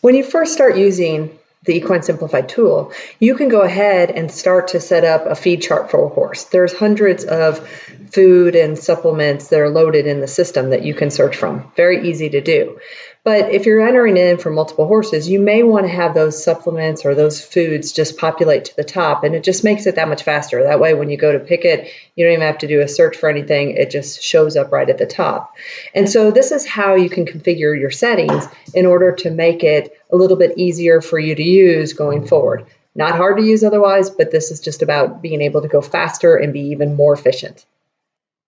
When you first start using the Equine Simplified tool, you can go ahead and start to set up a feed chart for a horse. There's hundreds of food and supplements that are loaded in the system that you can search from. Very easy to do. But if you're entering in for multiple horses, you may want to have those supplements or those foods just populate to the top, and it just makes it that much faster. That way, when you go to pick it, you don't even have to do a search for anything. It just shows up right at the top. And so this is how you can configure your settings in order to make it a little bit easier for you to use going forward. Not hard to use otherwise, but this is just about being able to go faster and be even more efficient.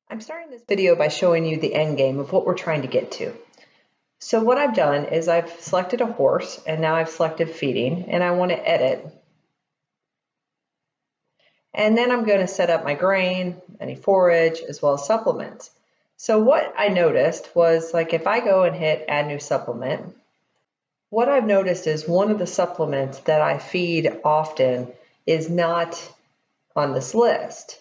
I'm starting this video by showing you the end game of what we're trying to get to. So what I've done is I've selected a horse, and now I've selected feeding, and I want to edit. And then I'm going to set up my grain, any forage, as well as supplements. So what I noticed was, like, if I go and hit add new supplement, what I've noticed is one of the supplements that I feed often is not on this list,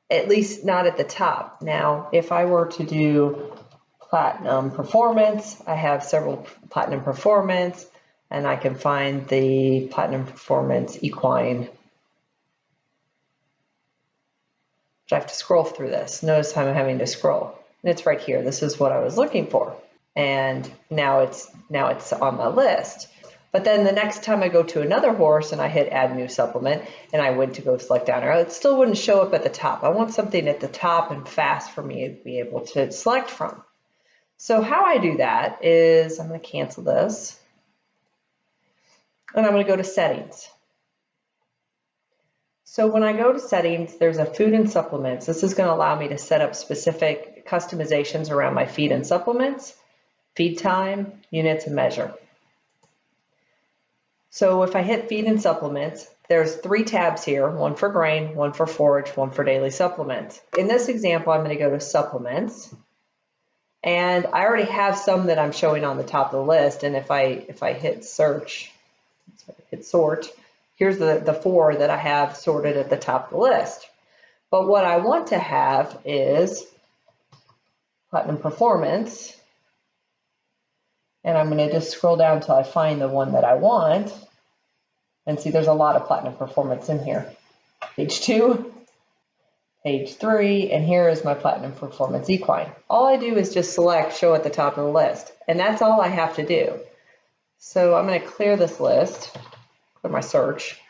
at least not at the top. Now, if I were to do Platinum Performance, I have several Platinum Performance, and I can find the Platinum Performance Equine. I have to scroll through this. Notice I'm having to scroll. And it's right here. This is what I was looking for. And now it's on my list. But then the next time I go to another horse and I hit add new supplement and I went to go select down arrow, it still wouldn't show up at the top. I want something at the top and fast for me to be able to select from. So how I do that is I'm going to cancel this, and I'm going to go to settings. So when I go to settings, there's a food and supplements. This is going to allow me to set up specific customizations around my feed and supplements, feed time, units, and measure. So if I hit feed and supplements, there's 3 tabs here, one for grain, one for forage, one for daily supplements. In this example, I'm going to go to supplements. And I already have some that I'm showing on the top of the list. And if I hit search, hit sort, here's the 4 that I have sorted at the top of the list. But what I want to have is Platinum Performance. And I'm going to just scroll down until I find the one that I want. And see, there's a lot of Platinum Performance in here. Page 2. Page 3, and here is my Platinum Performance Equine. All I do is just select show at the top of the list, and that's all I have to do. So I'm going to clear this list, clear my search,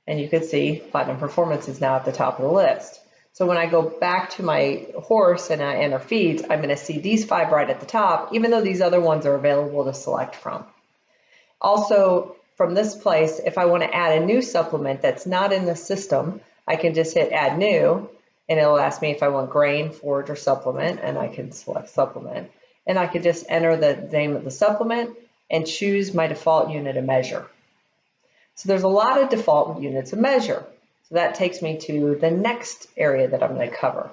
and you can see Platinum Performance is now at the top of the list. So when I go back to my horse and I enter feeds, I'm going to see these 5 right at the top, even though these other ones are available to select from. Also, from this place, if I want to add a new supplement that's not in the system, I can just hit add new, and it'll ask me if I want grain, forage, or supplement, and I can select supplement. And I could just enter the name of the supplement and choose my default unit of measure. So there's a lot of default units of measure. So that takes me to the next area that I'm going to cover.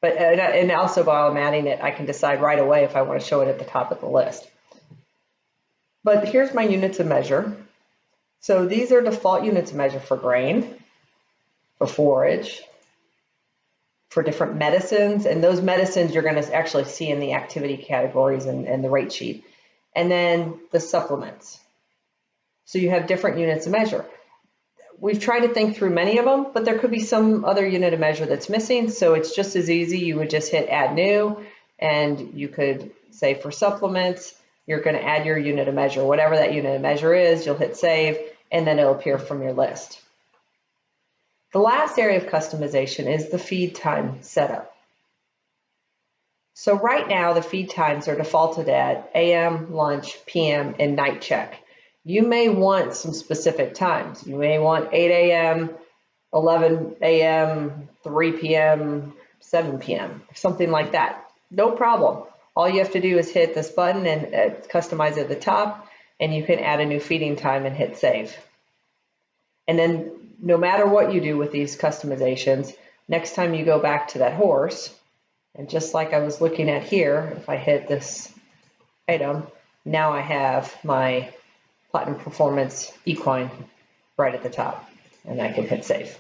But and also while I'm adding it, I can decide right away if I want to show it at the top of the list. But here's my units of measure. So these are default units of measure for grain, for forage, for different medicines, and those medicines you're going to actually see in the activity categories and the rate sheet, and then the supplements. So you have different units of measure. We've tried to think through many of them, but there could be some other unit of measure that's missing, so it's just as easy. You would just hit add new, and you could say for supplements, you're going to add your unit of measure. Whatever that unit of measure is, you'll hit save, and then it'll appear from your list. The last area of customization is the feed time setup. So right now, the feed times are defaulted at AM, lunch, PM, and night check. You may want some specific times. You may want 8 a.m., 11 a.m., 3 p.m., 7 p.m., something like that. No problem. All you have to do is hit this button and customize at the top, and you can add a new feeding time and hit save. And then no matter what you do with these customizations, next time you go back to that horse, and just like I was looking at here, if I hit this item, now I have my Platinum Performance Equine right at the top, and I can hit save.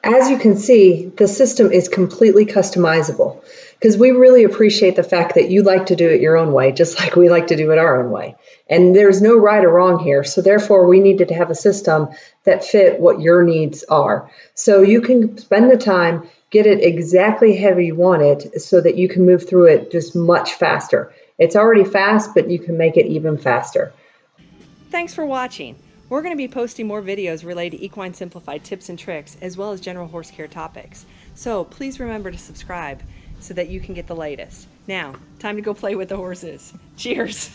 As you can see, the system is completely customizable because we really appreciate the fact that you like to do it your own way, just like we like to do it our own way. And there's no right or wrong here. So therefore, we needed to have a system that fit what your needs are. So you can spend the time, get it exactly how you want it so that you can move through it just much faster. It's already fast, but you can make it even faster. Thanks for watching. We're going to be posting more videos related to Equine Simplified tips and tricks, as well as general horse care topics. So please remember to subscribe so that you can get the latest. Now, time to go play with the horses. Cheers!